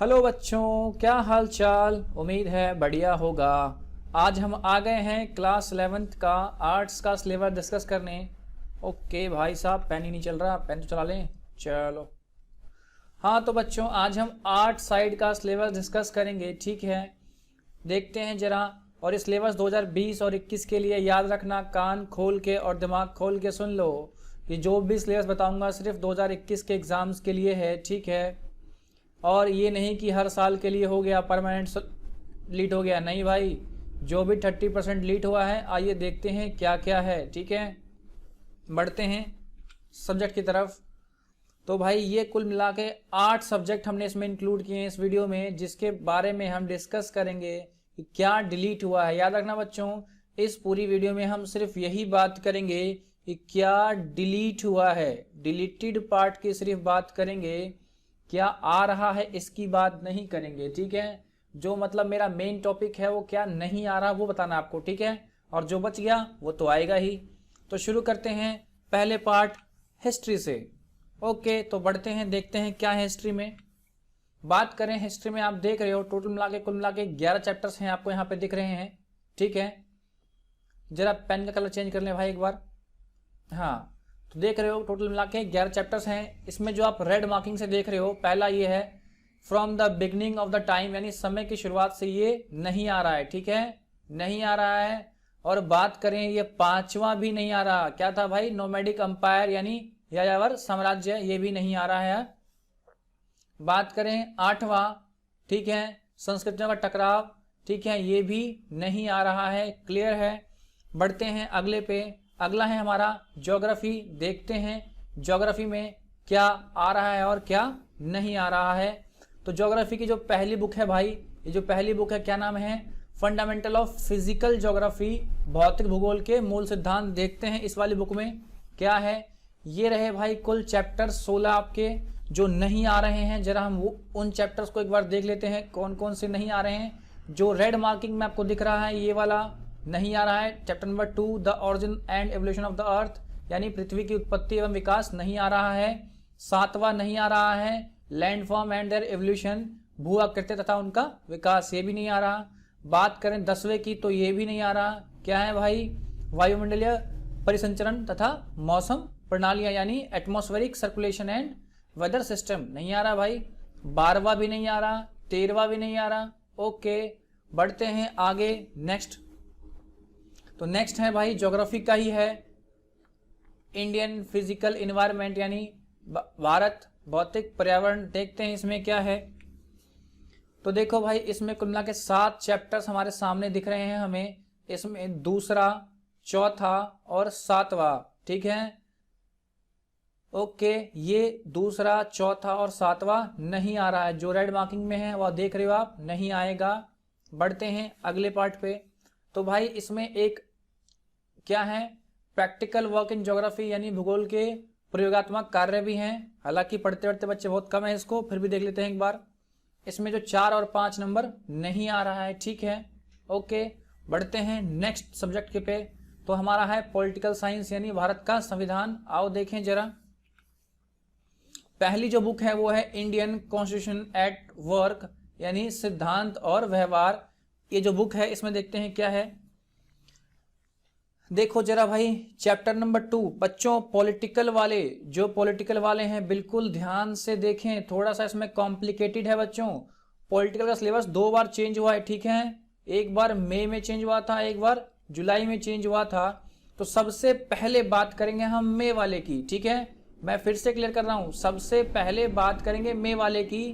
Hello बच्चों, क्या हाल चाल। उम्मीद है बढ़िया होगा। आज हम आ गए हैं क्लास 11th का आर्ट्स का सिलेबस डिस्कस करने। ओके भाई साहब, पेन ही नहीं चल रहा, पेन तो चला लें। चलो हाँ, तो बच्चों आज हम आर्ट साइड का सिलेबस डिस्कस करेंगे, ठीक है। देखते हैं जरा। और इस सिलेबस 2020 और 21 के लिए याद रखना, कान खोल के और दिमाग खोल के सुन लो। ये जो भी सिलेबस बताऊंगा सिर्फ 2021 के एग्ज़ाम्स के लिए है, ठीक है। और ये नहीं कि हर साल के लिए हो गया, परमानेंट लीट हो गया, नहीं भाई। जो भी 30% लीट हुआ है, आइए देखते हैं क्या क्या है, ठीक है। बढ़ते हैं सब्जेक्ट की तरफ। तो भाई ये कुल मिला के 8 सब्जेक्ट हमने इसमें इंक्लूड किए हैं इस वीडियो में, जिसके बारे में हम डिस्कस करेंगे कि क्या डिलीट हुआ है। याद रखना बच्चों, इस पूरी वीडियो में हम सिर्फ यही बात करेंगे कि क्या डिलीट हुआ है। डिलीटेड पार्ट की सिर्फ बात करेंगे, क्या आ रहा है इसकी बात नहीं करेंगे, ठीक है। जो मतलब मेरा मेन टॉपिक है वो क्या नहीं आ रहा वो बताना आपको, ठीक है। और जो बच गया वो तो आएगा ही। तो शुरू करते हैं पहले पार्ट हिस्ट्री से। ओके, तो बढ़ते हैं, देखते हैं क्या है हिस्ट्री में। बात करें हिस्ट्री में, आप देख रहे हो टोटल मिला के कुल मिला के 11 चैप्टर्स हैं, आपको यहाँ पे दिख रहे हैं, ठीक है। जरा पेन का कलर चेंज कर लें भाई एक बार। हाँ, तो देख रहे हो टोटल मिला के 11 चैप्टर्स हैं। इसमें जो आप रेड मार्किंग से देख रहे हो, पहला ये है from the beginning of the time, यानी समय की शुरुआत से ये नहीं आ रहा है, ठीक है, नहीं आ रहा है। और बात करें ये 5वां भी नहीं आ रहा, क्या था भाई, नोमैडिक अंपायर यानी यायावर साम्राज्य, ये भी नहीं आ रहा है। बात करें 8वां, ठीक है, संस्कृतियों का टकराव, ठीक है, ये भी नहीं आ रहा है, क्लियर है। बढ़ते हैं अगले पे। अगला है हमारा ज्योग्राफी। देखते हैं ज्योग्राफी में क्या आ रहा है और क्या नहीं आ रहा है। तो ज्योग्राफी की जो पहली बुक है भाई, ये जो पहली बुक है क्या नाम है, फंडामेंटल ऑफ फिजिकल ज्योग्राफी, भौतिक भूगोल के मूल सिद्धांत। देखते हैं इस वाली बुक में क्या है। ये रहे भाई कुल चैप्टर 16 आपके जो नहीं आ रहे हैं। जरा हम उन चैप्टर्स को एक बार देख लेते हैं कौन कौन से नहीं आ रहे हैं। जो रेड मार्किंग में आपको दिख रहा है ये वाला नहीं आ रहा है। Chapter number 2 the origin and evolution of the earth, यानी पृथ्वी की उत्पत्ति एवं विकास, नहीं आ रहा है। 7वां नहीं आ रहा है लैंडफॉर्म एंड देयर एवोल्यूशन, भू आकृति तथा उनका विकास, ये भी नहीं आ रहा। बात करें 10वें की तो ये भी नहीं आ रहा। क्या है भाई, वायुमंडलीय परिसंचरण तथा मौसम प्रणालियां, यानी atmospheric circulation and weather system, नहीं आ रहा भाई। 12वां भी नहीं आ रहा, 13वां भी नहीं आ रहा। ओके, बढ़ते हैं आगे नेक्स्ट। तो नेक्स्ट है भाई ज्योग्राफी का ही है, इंडियन फिजिकल इन्वायरमेंट, यानी भारत भौतिक पर्यावरण। देखते हैं इसमें क्या है। तो देखो भाई, इसमें कुल मिला के 7 चैप्टर्स हमारे सामने दिख रहे हैं हमें। इसमें दूसरा, चौथा और 7वां, ठीक है। ओके, ये दूसरा, चौथा और 7वां नहीं आ रहा है। जो रेड मार्किंग में है वह देख रहे हो आप, नहीं आएगा। बढ़ते हैं अगले पार्ट पे। तो भाई इसमें एक क्या है, प्रैक्टिकल वर्क इन ज्योग्राफी, यानी भूगोल के प्रयोगात्मक कार्य भी हैं। हालांकि पढ़ते पढ़ते बच्चे बहुत कम है इसको, फिर भी देख लेते हैं एक बार। इसमें जो 4 और 5 नंबर नहीं आ रहा है, ठीक है। ओके, बढ़ते हैं नेक्स्ट सब्जेक्ट के पे। तो हमारा है पॉलिटिकल साइंस, यानी भारत का संविधान। आओ देखें जरा। पहली जो बुक है वो है इंडियन कॉन्स्टिट्यूशन एट वर्क, यानी सिद्धांत और व्यवहार। ये जो बुक है इसमें देखते हैं क्या है। देखो जरा भाई, चैप्टर नंबर 2, बच्चों पॉलिटिकल वाले, जो पॉलिटिकल वाले हैं बिल्कुल ध्यान से देखें, थोड़ा सा इसमें कॉम्प्लिकेटेड है बच्चों। पॉलिटिकल का सिलेबस 2 बार चेंज हुआ है, ठीक है। एक बार मई में चेंज हुआ था, एक बार जुलाई में चेंज हुआ था। तो सबसे पहले बात करेंगे हम मई वाले की, ठीक है। मैं फिर से क्लियर कर रहा हूं, सबसे पहले बात करेंगे मई वाले की।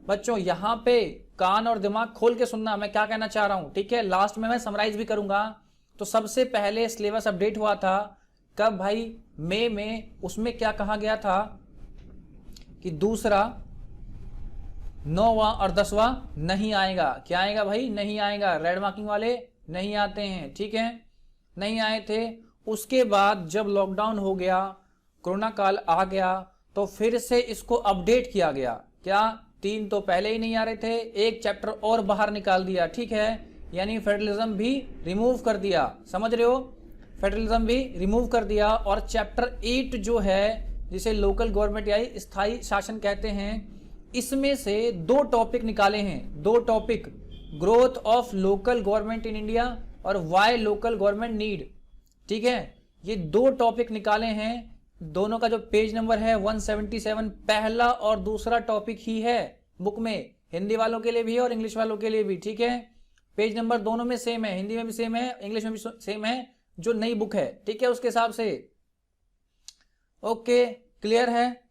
बच्चों यहाँ पे कान और दिमाग खोल के सुनना, मैं क्या कहना चाह रहा हूं, ठीक है। लास्ट में मैं समराइज भी करूंगा। तो सबसे पहले सिलेबस अपडेट हुआ था कब भाई, मई में। उसमें क्या कहा गया था कि दूसरा, 9वां और 10वां नहीं आएगा। क्या आएगा भाई, नहीं आएगा। रेड मार्किंग वाले नहीं आते हैं, ठीक है, नहीं आए थे। उसके बाद जब लॉकडाउन हो गया, कोरोना काल आ गया, तो फिर से इसको अपडेट किया गया। क्या, 3 तो पहले ही नहीं आ रहे थे, एक चैप्टर और बाहर निकाल दिया, ठीक है, यानी फेडरलिज्म भी रिमूव कर दिया। समझ रहे हो, फेडरलिज्म भी रिमूव कर दिया। और चैप्टर 8 जो है, जिसे लोकल गवर्नमेंट यानी स्थायी शासन कहते हैं, इसमें से दो टॉपिक निकाले हैं, दो topic, growth of local government in India और वाई लोकल गवर्नमेंट नीड। ठीक है, ये दो टॉपिक निकाले हैं, दोनों का जो पेज नंबर है 177, पहला और दूसरा टॉपिक ही है बुक में, हिंदी वालों के लिए भी और इंग्लिश वालों के लिए भी। ठीक है, पेज नंबर दोनों में सेम है, हिंदी में भी सेम है, इंग्लिश में भी सेम है, जो नई बुक है। ठीक है, उसके हिसाब से। ओके, क्लियर है,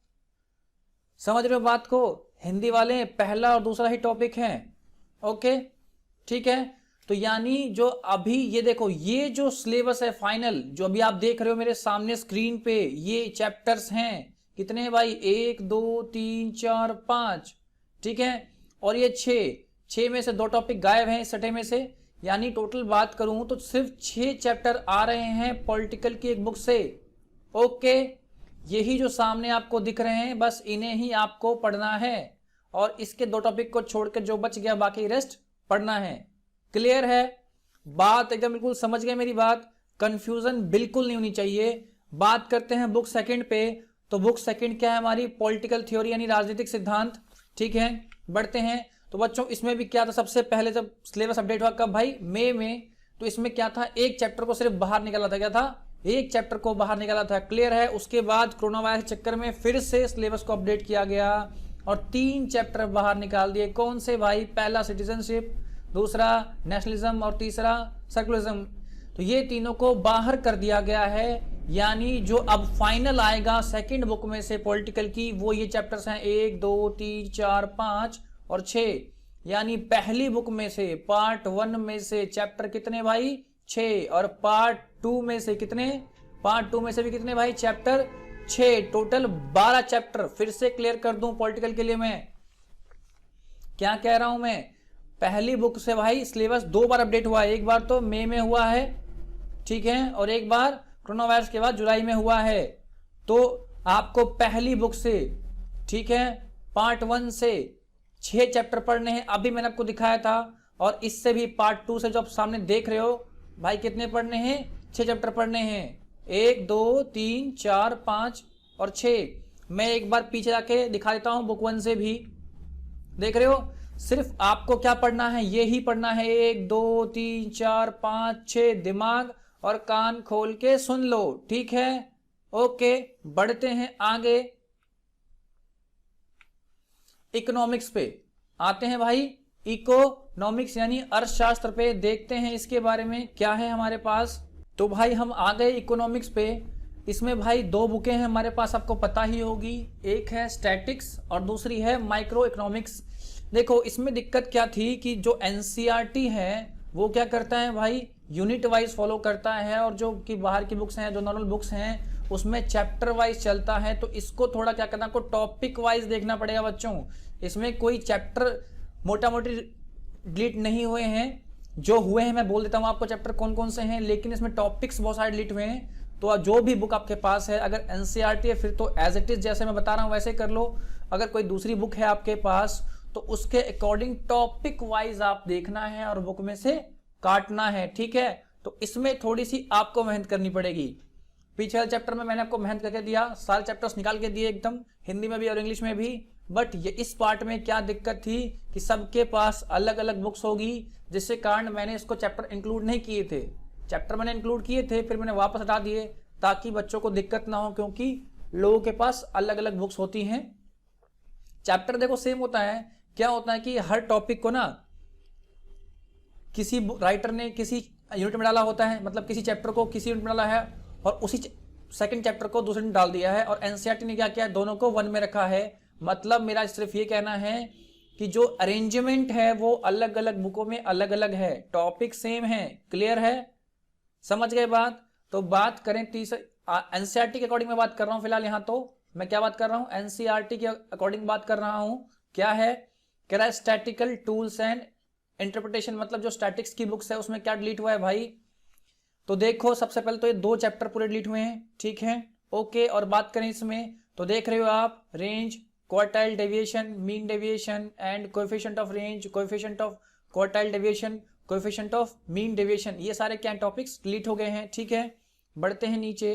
समझ रहे हो बात को? हिंदी वाले पहला और दूसरा ही टॉपिक है। ओके, ठीक है, तो यानी जो अभी ये देखो, ये जो सिलेबस है फाइनल, जो अभी आप देख रहे हो मेरे सामने स्क्रीन पे, ये चैप्टर्स हैं कितने भाई, 1 2 3 4 5। ठीक है, और ये 6 में से 2 टॉपिक गायब हैं इस सटे में से, यानी टोटल बात करूं तो सिर्फ 6 चैप्टर आ रहे हैं पॉलिटिकल की एक बुक से। ओके, यही जो सामने आपको दिख रहे हैं, बस इन्हें ही आपको पढ़ना है, और इसके 2 टॉपिक को छोड़कर जो बच गया बाकी रेस्ट पढ़ना है। क्लियर है बात? एकदम बिल्कुल समझ गए मेरी बात? कंफ्यूजन बिल्कुल नहीं होनी चाहिए। बात करते हैं बुक सेकंड पे, तो बुक सेकंड क्या है हमारी, पॉलिटिकल थ्योरी यानी राजनीतिक सिद्धांत। ठीक है, बढ़ते हैं। तो बच्चों इसमें भी क्या था, सबसे पहले जब सिलेबस अपडेट हुआ कब भाई, मई में, तो इसमें क्या था, एक चैप्टर को सिर्फ बाहर निकाला था। क्या था? एक चैप्टर को बाहर निकाला था। क्लियर है? उसके बाद कोरोना वायरस के चक्कर में फिर से सिलेबस को अपडेट किया गया और 3 चैप्टर बाहर निकाल दिए। कौन से भाई? पहला सिटीजनशिप, दूसरा नेशनलिज्म और तीसरा सेकुलरिज्म। तो ये तीनों को बाहर कर दिया गया है, यानी जो अब फाइनल आएगा सेकंड बुक में से पॉलिटिकल की, वो ये चैप्टर्स हैं 1 2 3 4 5 और 6। यानी पहली बुक में से पार्ट 1 में से चैप्टर कितने भाई, 6, और पार्ट 2 में से कितने, पार्ट 2 में से भी कितने भाई, चैप्टर 6, टोटल 12 चैप्टर। फिर से क्लियर कर दूं पॉलिटिकल के लिए मैं क्या कह रहा हूं। मैं पहली बुक से भाई सिलेबस 2 बार अपडेट हुआ है, एक बार तो मई में हुआ है, ठीक है, और एक बार कोरोना वायरस के बाद जुलाई में हुआ है। तो आपको पहली बुक से, ठीक है, पार्ट 1 से 6 चैप्टर पढ़ने हैं, अभी मैंने आपको दिखाया था, और इससे भी पार्ट 2 से जो आप सामने देख रहे हो भाई, कितने पढ़ने हैं, 6 चैप्टर पढ़ने हैं, 1 2 3 4 5 और 6। मैं एक बार पीछे जाके दिखा देता हूं बुक 1 से भी, देख रहे हो, सिर्फ आपको क्या पढ़ना है, ये ही पढ़ना है, 1 2 3 4 5 6, दिमाग और कान खोल के सुन लो। ठीक है, ओके, बढ़ते हैं आगे। इकोनॉमिक्स पे आते हैं भाई, इकोनॉमिक्स यानी अर्थशास्त्र पे, देखते हैं इसके बारे में क्या है हमारे पास। तो भाई हम आ गए इकोनॉमिक्स पे। इसमें भाई 2 बुकें हैं हमारे पास, आपको पता ही होगी, एक है स्टैटिक्स और दूसरी है माइक्रो इकोनॉमिक्स। देखो इसमें दिक्कत क्या थी कि जो एनसीईआरटी है वो क्या करता है भाई, यूनिट वाइज फॉलो करता है, और जो कि बाहर की बुक्स हैं, जो नॉर्मल बुक्स हैं, उसमें चैप्टर वाइज चलता है। तो इसको थोड़ा क्या करना, आपको टॉपिक वाइज देखना पड़ेगा बच्चों। इसमें कोई चैप्टर मोटा मोटी डिलीट नहीं हुए हैं, जो हुए हैं मैं बोल देता हूँ आपको चैप्टर कौन कौन से हैं, लेकिन इसमें टॉपिक्स बहुत सारे डिलीट हुए हैं। तो जो भी बुक आपके पास है, अगर एनसीईआरटी है फिर तो एज इट इज जैसे मैं बता रहा हूँ वैसे कर लो। अगर कोई दूसरी बुक है आपके पास तो उसके अकॉर्डिंग टॉपिक वाइज आप देखना है और बुक में से काटना है। ठीक है, तो इसमें थोड़ी सी आपको मेहनत करनी पड़ेगी। पीछे वाले चैप्टर में मैंने आपको मेहनत करके दिया, सारे चैप्टर्स निकाल के दिए एकदम, हिंदी में भी और इंग्लिश में भी। बट ये इस पार्ट में क्या दिक्कत थी कि सबके पास अलग अलग बुक्स होगी, जिससे कारण मैंने इसको चैप्टर इंक्लूड नहीं किए थे। चैप्टर मैंने इंक्लूड किए थे, फिर मैंने वापस हटा दिए ताकि बच्चों को दिक्कत ना हो, क्योंकि लोगों के पास अलग अलग बुक्स होती हैं। चैप्टर देखो सेम होता है, क्या होता है कि हर टॉपिक को ना किसी राइटर ने किसी यूनिट में डाला होता है, मतलब किसी चैप्टर को किसी यूनिट में डाला है और उसी सेकंड चैप्टर को दूसरे में डाल दिया है, और एनसीईआरटी ने क्या किया, दोनों को 1 में रखा है। मतलब मेरा सिर्फ ये कहना है कि जो अरेंजमेंट है वो अलग अलग बुकों में अलग अलग है, टॉपिक सेम है। क्लियर है, समझ गए बात? तो बात करें तीसरे एनसीईआरटी के अकॉर्डिंग मैं बात कर रहा हूं फिलहाल। यहां तो मैं क्या बात कर रहा हूं, एनसीईआरटी के अकॉर्डिंग बात कर रहा हूं। क्या है, कह रहा है स्टैटिकल टूल्स एंड इंटरप्रिटेशन, मतलब जो स्टैटिक्स की बुक्स है उसमें क्या डिलीट हुआ है भाई। तो देखो सबसे पहले तो ये 2 चैप्टर पूरे डिलीट हुए हैं, ठीक है, ओके। और बात करें इसमें तो देख रहे हो आप, range, quartile deviation, mean deviation and coefficient of range, coefficient of quartile deviation, coefficient of mean deviation, ये सारे क्या टॉपिक्स डिलीट हो गए हैं। ठीक है, बढ़ते हैं नीचे।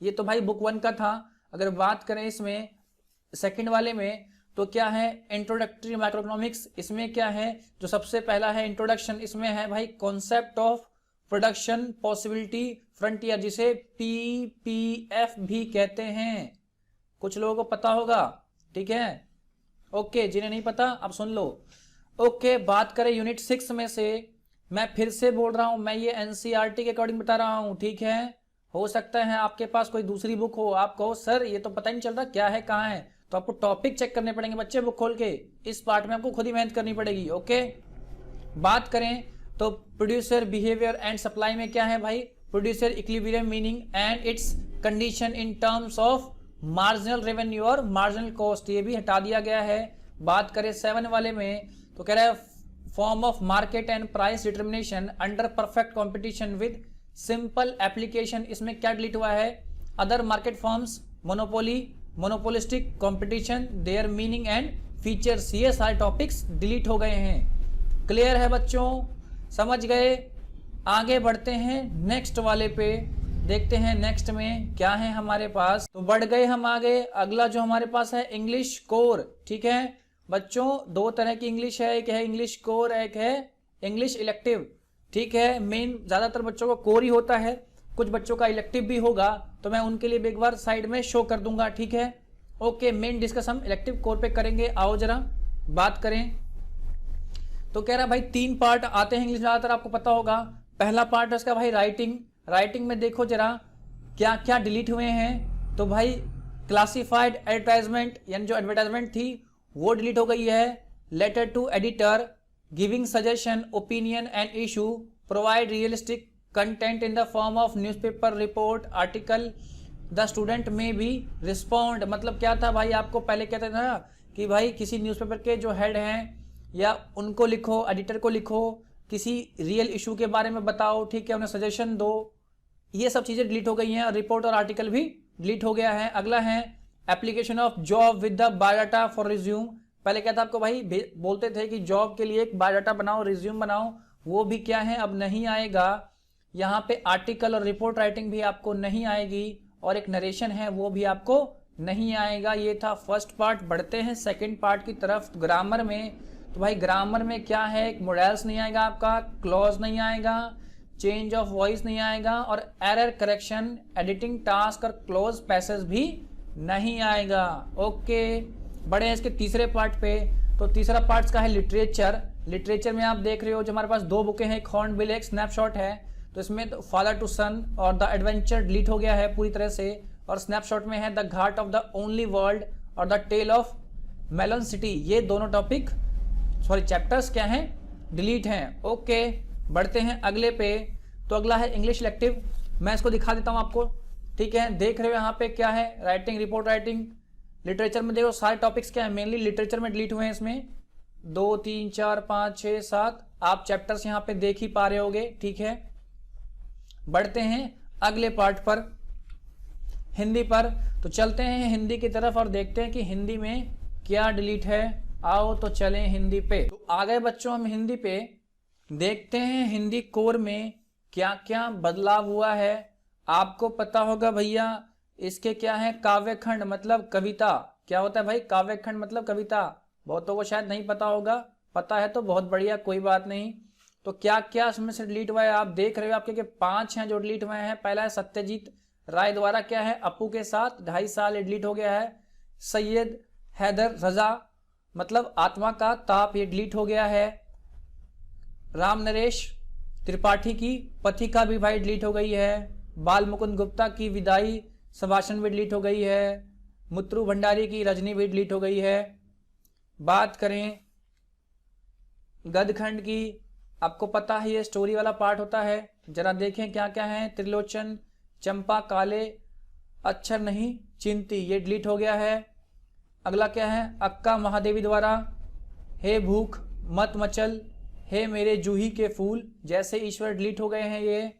ये तो भाई बुक 1 का था। अगर बात करें इसमें सेकंड वाले में, तो क्या है इंट्रोडक्टरी माइक्रो इकोनॉमिक्स, इसमें क्या है जो सबसे पहला है इंट्रोडक्शन, इसमें है भाई concept of production possibility frontier, जिसे पीपीएफ भी कहते हैं, कुछ लोगों को पता होगा, ठीक है। ओके, जिन्हें नहीं पता अब सुन लो। ओके, बात करें यूनिट 6 में से, मैं फिर से बोल रहा हूं, मैं ये एनसीईआरटी के अकॉर्डिंग बता रहा हूं, ठीक है। हो सकता है आपके पास कोई दूसरी बुक हो, आप कहो सर ये तो पता ही नहीं चल रहा क्या है कहाँ है, तो आपको टॉपिक चेक करने पड़ेंगे बच्चे बुक खोल के, इस पार्ट में आपको खुद ही मेहनत करनी पड़ेगी। ओके, बात करें तो प्रोड्यूसर बिहेवियर एंड सप्लाई में क्या है भाई, producer equilibrium meaning and it's condition in terms of marginal revenue और मार्जिनल कॉस्ट, ये भी हटा दिया गया है। बात करें 7 वाले में तो कह रहा है form of market and price determination under perfect competition with simple application, इसमें क्या डिलीट हुआ है, other market forms, monopoly, monopolistic competition, there meaning and features, ये सारे टॉपिक्स डिलीट हो गए हैं। क्लियर है बच्चों, समझ गए। आगे बढ़ते हैं नेक्स्ट वाले पे, देखते हैं नेक्स्ट में क्या है हमारे पास। तो बढ़ गए हम आगे, अगला जो हमारे पास है इंग्लिश कोर, ठीक है बच्चों, 2 तरह की इंग्लिश है, एक है इंग्लिश कोर, एक है इंग्लिश इलेक्टिव, ठीक है। मेन ज्यादातर बच्चों को कोर ही होता है, कुछ बच्चों का इलेक्टिव भी होगा, तो मैं उनके लिए एक बार साइड में शो कर दूंगा, ठीक है। ओके, मेन डिस्कस हम इलेक्टिव कोर पे करेंगे। आओ जरा बात करें, तो कह रहा भाई 3 पार्ट आते हैं इंग्लिश, ज्यादातर आपको पता होगा। पहला पार्ट है उसका भाई राइटिंग, राइटिंग में देखो जरा क्या क्या डिलीट हुए हैं, तो भाई क्लासिफाइड एडवर्टाइजमेंट, यानी जो एडवर्टाइजमेंट थी वो डिलीट हो गई है। Letter to editor, giving suggestion, opinion and issue, provide realistic content in the form of newspaper report article, the student may be respond, मतलब क्या था भाई, आपको पहले कहते थे ना कि भाई किसी न्यूज़पेपर के जो हेड हैं या उनको लिखो, एडिटर को लिखो, किसी रियल इशू के बारे में बताओ, ठीक है, उन्हें सजेशन दो, ये सब चीज़ें डिलीट हो गई हैं, रिपोर्ट और आर्टिकल भी डिलीट हो गया है। अगला है application of job with the biodata for resume, पहले क्या था आपको भाई बोलते थे कि जॉब के लिए एक बायोडाटा बनाओ, रिज्यूम बनाओ, वो भी क्या है अब नहीं आएगा। यहाँ पे आर्टिकल और रिपोर्ट राइटिंग भी आपको नहीं आएगी, और एक नरेशन है वो भी आपको नहीं आएगा। ये था फर्स्ट पार्ट। बढ़ते हैं सेकंड पार्ट की तरफ। ग्रामर में, तो भाई ग्रामर में क्या है, एक मोडेल्स नहीं आएगा आपका, क्लॉज नहीं आएगा, चेंज ऑफ वॉइस नहीं आएगा, और एरर करेक्शन, एडिटिंग टास्क और क्लोज पैसेज भी नहीं आएगा। ओके, बड़े हैं इसके तीसरे पार्ट पे। तो तीसरा पार्ट का है लिटरेचर। लिटरेचर में आप देख रहे हो जो हमारे पास 2 बुकें हैं, एक हॉर्नबिल, एक स्नैपशॉट है, तो इसमें तो फादर टू सन और द एडवेंचर डिलीट हो गया है पूरी तरह से, और स्नैपशॉट में है the ghat of the only world और the tale of melon city, ये दोनों टॉपिक चैप्टर्स क्या हैं, डिलीट हैं। ओके, बढ़ते हैं अगले पे। तो अगला है इंग्लिश इलेक्टिव, मैं इसको दिखा देता हूं आपको, ठीक है। देख रहे हो यहाँ पे क्या है, राइटिंग, रिपोर्ट राइटिंग। लिटरेचर में देखो सारे टॉपिक्स क्या है, मेनली लिटरेचर में डिलीट हुए हैं। इसमें 2 3 4 5 6 7 आप चैप्टर्स यहाँ पे देख ही पा रहे होगे, ठीक है। बढ़ते हैं अगले पार्ट पर, हिंदी पर। तो चलते हैं हिंदी की तरफ और देखते हैं कि हिंदी में क्या डिलीट है। आओ तो चलें हिंदी पे। तो आ गए बच्चों हम हिंदी पे, देखते हैं हिंदी कोर में क्या क्या बदलाव हुआ है। आपको पता होगा भैया इसके क्या है, काव्य खंड मतलब कविता, क्या होता है भाई काव्य खंड मतलब कविता, बहुतों को शायद नहीं पता होगा, पता है तो बहुत बढ़िया, कोई बात नहीं। तो क्या क्या इसमें से डिलीट हुआ है आप देख रहे हो, आपके 5 हैं जो डिलीट हुए हैं। पहला है सत्यजीत राय द्वारा क्या है, अपू के साथ 2.5 साल ये डिलीट हो गया है। सैयद हैदर रजा मतलब आत्मा का ताप, ये डिलीट हो गया है। राम नरेश त्रिपाठी की पथिका भी भाई डिलीट हो गई है। बाल मुकुंद गुप्ता की विदाई संभाषण भी डिलीट हो गई है। मुत्रु भंडारी की रजनी भी डिलीट हो गई है। बात करें गदखंड की, आपको पता है ये स्टोरी वाला पार्ट होता है, जरा देखें क्या क्या है। त्रिलोचन चंपा काले अक्षर नहीं चिंती, ये डिलीट हो गया है। अगला क्या है, अक्का महादेवी द्वारा हे भूख मत मचल, हे मेरे जूही के फूल जैसे ईश्वर, डिलीट हो गए हैं ये।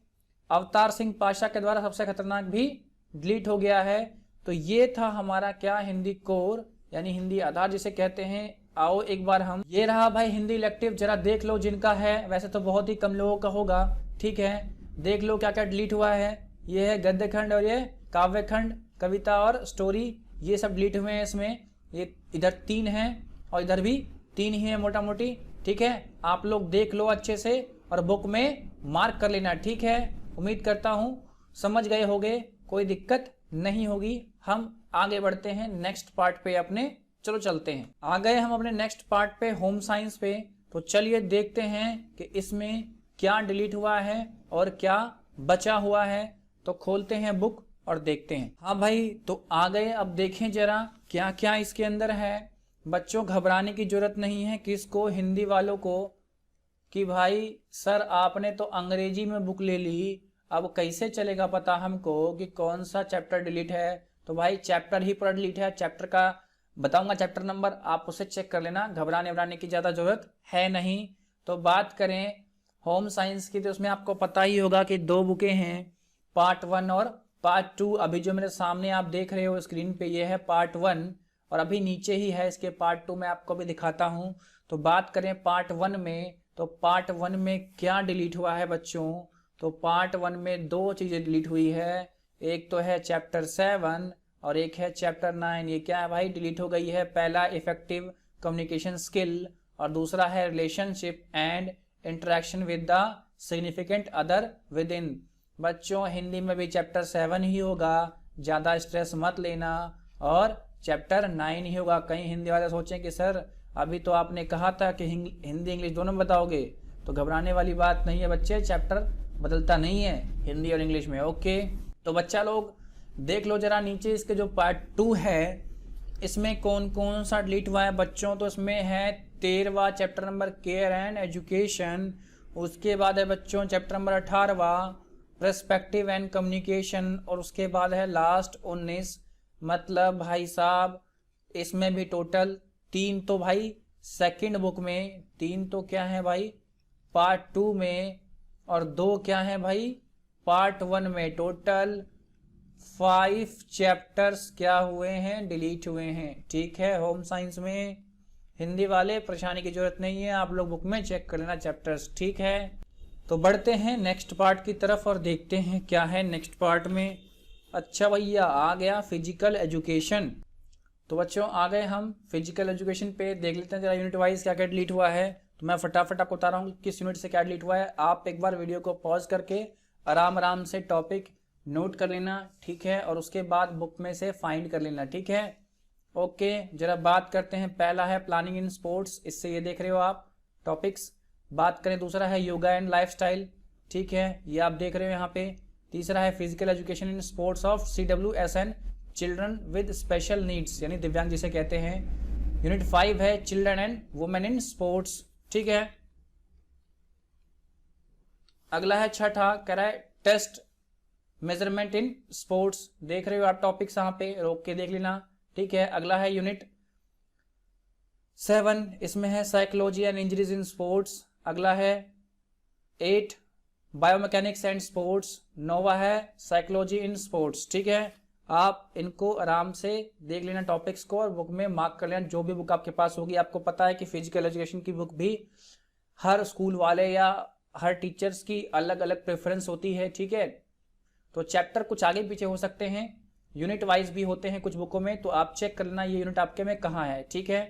अवतार सिंह पाशा के द्वारा सबसे खतरनाक भी डिलीट हो गया है। तो ये था हमारा क्या, हिंदी कोर यानी हिंदी आधार जिसे कहते हैं। आओ एक बार हम, ये रहा भाई हिंदी इलेक्टिव, जरा देख लो जिनका है, वैसे तो बहुत ही कम लोगों का होगा, ठीक है। देख लो क्या क्या डिलीट हुआ है। ये है गद्य खंड और ये काव्य खंड, कविता और स्टोरी, ये सब डिलीट हुए हैं इसमें। ये इधर 3 है और इधर भी 3 ही है मोटा मोटी, ठीक है। आप लोग देख लो अच्छे से और बुक में मार्क कर लेना, ठीक है। उम्मीद करता हूँ समझ गए होगे, कोई दिक्कत नहीं होगी। हम आगे बढ़ते हैं नेक्स्ट पार्ट पे अपने, चलो चलते हैं। आ गए हम अपने नेक्स्ट पार्ट पे, होम साइंस पे। तो चलिए देखते हैं कि इसमें क्या डिलीट हुआ है और क्या बचा हुआ है। तो खोलते हैं बुक और देखते हैं। हाँ भाई, तो आ गए। अब देखें जरा क्या क्या इसके अंदर है। बच्चों घबराने की जरूरत नहीं है किसको, हिंदी वालों को, कि भाई सर आपने तो अंग्रेजी में बुक ले ली, अब कैसे चलेगा पता हमको कि कौन सा चैप्टर डिलीट है। तो भाई चैप्टर ही पूरा डिलीट है। चैप्टर का बताऊंगा चैप्टर नंबर, आप उसे चेक कर लेना, घबराने की ज़्यादा ज़रूरत है नहीं। तो बात करें होम साइंस की, तो उसमें आपको पता ही होगा कि 2 बुकें हैं, पार्ट 1 और पार्ट 2। अभी जो मेरे सामने आप देख रहे हो स्क्रीन पे, ये है पार्ट 1 और अभी नीचे ही है इसके पार्ट 2, मैं आपको भी दिखाता हूँ। तो बात करें पार्ट 1 में, तो पार्ट 1 में क्या डिलीट हुआ है बच्चों। तो पार्ट 1 में 2 चीज़ें डिलीट हुई है, एक तो है चैप्टर 7 और एक है चैप्टर 9। ये क्या है भाई, डिलीट हो गई है। पहला इफेक्टिव कम्युनिकेशन स्किल और दूसरा है relationship and interaction with the significant other with in. बच्चों हिंदी में भी चैप्टर 7 ही होगा, ज़्यादा स्ट्रेस मत लेना, और चैप्टर 9 ही होगा। कहीं हिंदी वाले सोचें कि सर अभी तो आपने कहा था कि हिंदी इंग्लिश दोनों बताओगे, तो घबराने वाली बात नहीं है बच्चे, चैप्टर बदलता नहीं है हिंदी और इंग्लिश में। ओके, तो बच्चा लोग देख लो जरा नीचे इसके जो पार्ट 2 है, इसमें कौन कौन सा डिलीट हुआ है बच्चों। तो इसमें है 13वां chapter number care and education, उसके बाद है बच्चों चैप्टर नंबर 18वां पर्सपेक्टिव एंड कम्युनिकेशन, और उसके बाद है लास्ट 19। मतलब भाई साहब इसमें भी टोटल 3 तो भाई सेकंड बुक में, 3 तो क्या है भाई पार्ट 2 में, और 2 क्या है भाई पार्ट 1 में। टोटल 5 चैप्टर्स क्या हुए हैं, डिलीट हुए हैं, ठीक है। होम साइंस में हिंदी वाले परेशानी की जरूरत नहीं है, आप लोग बुक में चेक कर लेना चैप्टर्स, ठीक है। तो बढ़ते हैं नेक्स्ट पार्ट की तरफ और देखते हैं क्या है नेक्स्ट पार्ट में। अच्छा भैया आ गया फिजिकल एजुकेशन। तो बच्चों आ गए हम फिजिकल एजुकेशन पे, देख लेते हैं जरा यूनिट वाइज क्या क्या डिलीट हुआ है। तो मैं फटाफट आपको बता रहा हूँ किस यूनिट से क्या डिलीट हुआ है। आप एक बार वीडियो को पॉज करके आराम से टॉपिक नोट कर लेना, ठीक है, और उसके बाद बुक में से फाइंड कर लेना, ठीक है। ओके, जरा बात करते हैं। पहला है प्लानिंग इन स्पोर्ट्स, इससे ये देख रहे हो आप टॉपिक्स। बात करें दूसरा है योगा एंड लाइफस्टाइल, ठीक है, ये आप देख रहे हो यहाँ पे। तीसरा है physical education in sports of CWSN children with special needs, यानी दिव्यांग जिसे कहते हैं। यूनिट 5 है children and women in sports, ठीक है। अगला है छठा, कह रहा है टेस्ट मेजरमेंट इन स्पोर्ट्स, देख रहे हो आप टॉपिक्स यहाँ पे, रोक के देख लेना, ठीक है। अगला है यूनिट 7, इसमें है psychology and injuries in sports. अगला है 8 बायोमैकेनिक्स एंड स्पोर्ट्स। 9वां है साइकोलॉजी इन स्पोर्ट्स, ठीक है। आप इनको आराम से देख लेना टॉपिक्स को और बुक में मार्क कर लेना, जो भी बुक आपके पास होगी। आपको पता है कि फिजिकल एजुकेशन की बुक भी हर स्कूल वाले या हर टीचर्स की अलग अलग प्रेफरेंस होती है, ठीक है। तो चैप्टर कुछ आगे पीछे हो सकते हैं, यूनिट वाइज भी होते हैं कुछ बुकों में, तो आप चेक कर लेना ये यूनिट आपके में कहाँ है, ठीक है।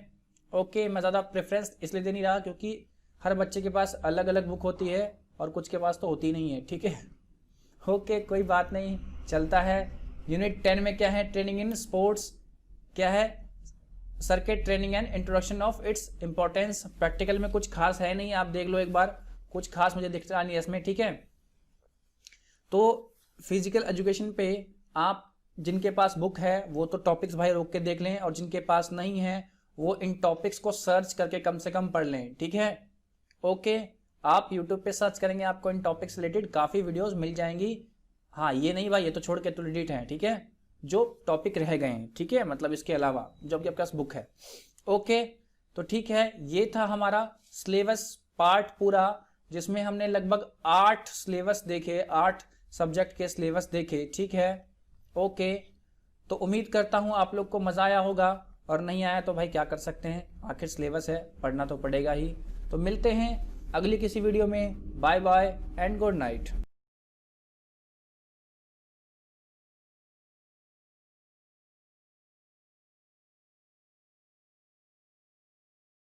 ओके, मैं ज़्यादा प्रेफरेंस इसलिए दे नहीं रहा क्योंकि हर बच्चे के पास अलग अलग बुक होती है और कुछ के पास तो होती नहीं है, ठीक है। ओके, कोई बात नहीं, चलता है। यूनिट 10 में क्या है, ट्रेनिंग इन स्पोर्ट्स, क्या है circuit training and introduction of its importance. Practical में कुछ खास है नहीं, आप देख लो एक बार, कुछ खास मुझे दिखता नहीं है इसमें, ठीक है। तो फिजिकल एजुकेशन पे आप जिनके पास बुक है वो तो टॉपिक्स भाई रोक के देख लें, और जिनके पास नहीं है वो इन टॉपिक्स को सर्च करके कम से कम पढ़ लें, ठीक है। ओके, आप यूट्यूब पे सर्च करेंगे आपको इन टॉपिक्स रिलेटेड काफ़ी वीडियोस मिल जाएंगी। हाँ, ये नहीं भाई, ये तो छोड़ के तो डिलीट है, ठीक है, जो टॉपिक रह गए हैं, ठीक है, मतलब इसके अलावा जो आपके पास बुक है। ओके, तो ठीक है, ये था हमारा सिलेबस पार्ट पूरा, जिसमें हमने लगभग 8 सिलेबस देखे, 8 सब्जेक्ट के सिलेबस देखे, ठीक है। ओके, तो उम्मीद करता हूँ आप लोग को मज़ा आया होगा, और नहीं आया तो भाई क्या कर सकते हैं, आखिर सिलेबस है, पढ़ना तो पड़ेगा ही। तो मिलते हैं अगली किसी वीडियो में, bye bye and good night.